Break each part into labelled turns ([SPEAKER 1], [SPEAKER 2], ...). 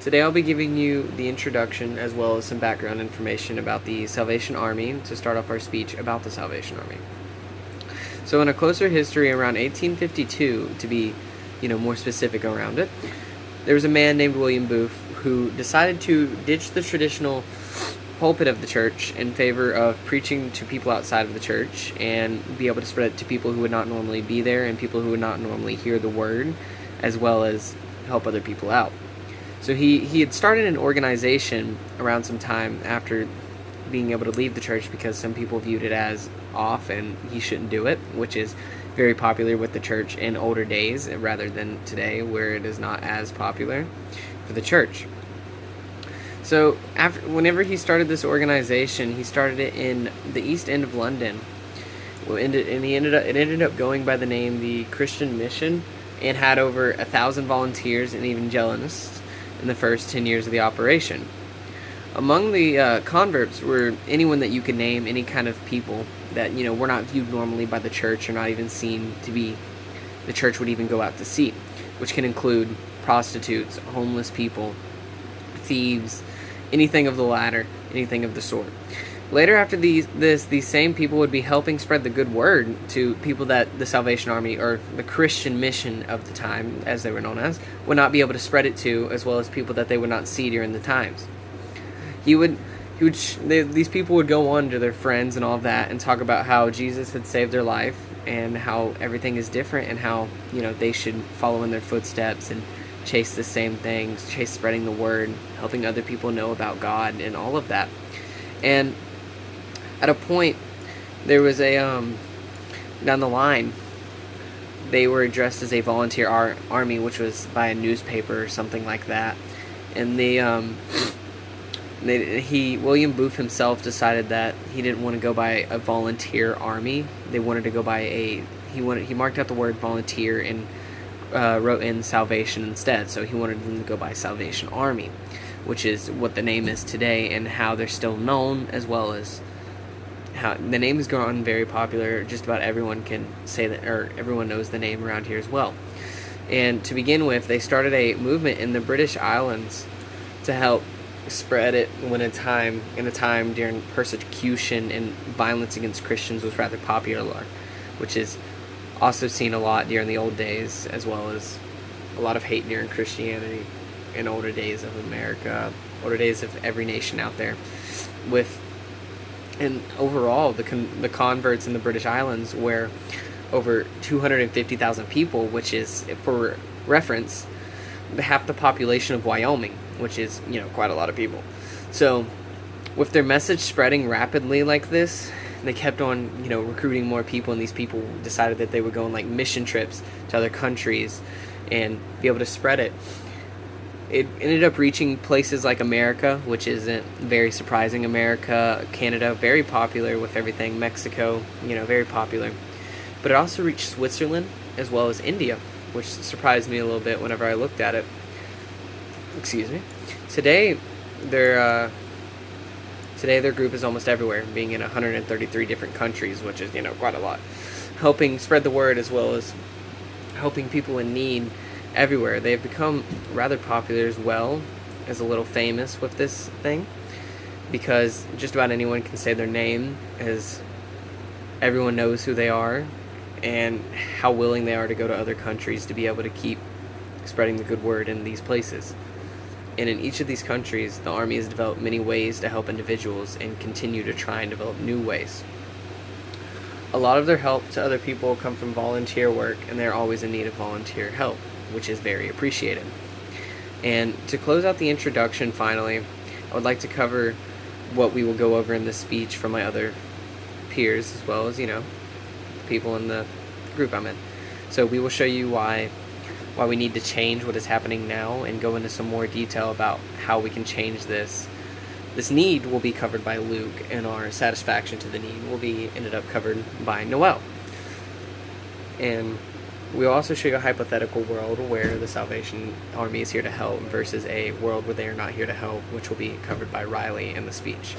[SPEAKER 1] Today I'll be giving you the introduction as well as some background information about the Salvation Army to start off our speech about the Salvation Army. So in a closer history around 1852, to be more specific around it, there was a man named William Booth who decided to ditch the traditional pulpit of the church in favor of preaching to people outside of the church and be able to spread it to people who would not normally be there and people who would not normally hear the word, as well as help other people out. So he had started an organization around some time after being able to leave the church because some people viewed it as off and he shouldn't do it, which is very popular with the church in older days rather than today where it is not as popular for the church. So whenever he started this organization, he started it in the East End of London. It ended up going by the name the Christian Mission and had over 1,000 volunteers and evangelists in the first 10 years of the operation. Among the converts were anyone that you could name, any kind of people that were not viewed normally by the church or not even seen to be the church would even go out to see, which can include prostitutes, homeless people, thieves, anything of the latter, anything of the sort. Later after these same people would be helping spread the good word to people that the Salvation Army, or the Christian Mission of the time, as they were known as, would not be able to spread it to, as well as people that they would not see during the times. These people would go on to their friends and all of that and talk about how Jesus had saved their life and how everything is different and how they should follow in their footsteps and chase the same things, chase spreading the word, helping other people know about God and all of that. And at a point, there was a down the line, they were addressed as a volunteer army, which was by a newspaper or something like that. And William Booth himself decided that he didn't want to go by a volunteer army. They wanted to go by he marked out the word volunteer and wrote in salvation instead. So he wanted them to go by Salvation Army, which is what the name is today and how they're still known, as well as how the name has gone very popular. Just about everyone can say that, or everyone knows the name around here as well. And to begin with, they started a movement in the British Islands to help spread it in a time during persecution and violence against Christians was rather popular, which is also seen a lot during the old days, as well as a lot of hate during Christianity in older days of America, older days of every nation out there. And overall, the converts in the British Islands were over 250,000 people, which is, for reference, half the population of Wyoming, which is quite a lot of people. So with their message spreading rapidly like this, they kept on recruiting more people, and these people decided that they would go on like mission trips to other countries and be able to spread it. It ended up reaching places like America, which isn't very surprising. America, Canada, very popular with everything. Mexico, very popular. But it also reached Switzerland as well as India, which surprised me a little bit whenever I looked at it. Excuse me. Today their group is almost everywhere, being in 133 different countries, which is quite a lot. Helping spread the word as well as helping people in need everywhere. They've become rather popular as well as a little famous with this thing, because just about anyone can say their name, as everyone knows who they are and how willing they are to go to other countries to be able to keep spreading the good word in these places. And in each of these countries, the Army has developed many ways to help individuals and continue to try and develop new ways. A lot of their help to other people come from volunteer work, and they're always in need of volunteer help, which is very appreciated. And to close out the introduction, finally, I would like to cover what we will go over in this speech from my other peers, as well as, people in the group I'm in. So we will show you why we need to change what is happening now and go into some more detail about how we can change this. This need will be covered by Luke, and our satisfaction to the need will be ended up covered by Noel. And we'll also show you a hypothetical world where the Salvation Army is here to help versus a world where they are not here to help, which will be covered by Riley in the speech.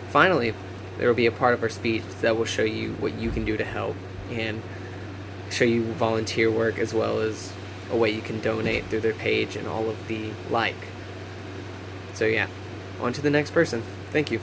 [SPEAKER 1] Finally, there will be a part of our speech that will show you what you can do to help and show you volunteer work, as well as a way you can donate through their page and all of the like. So yeah, on to the next person. Thank you.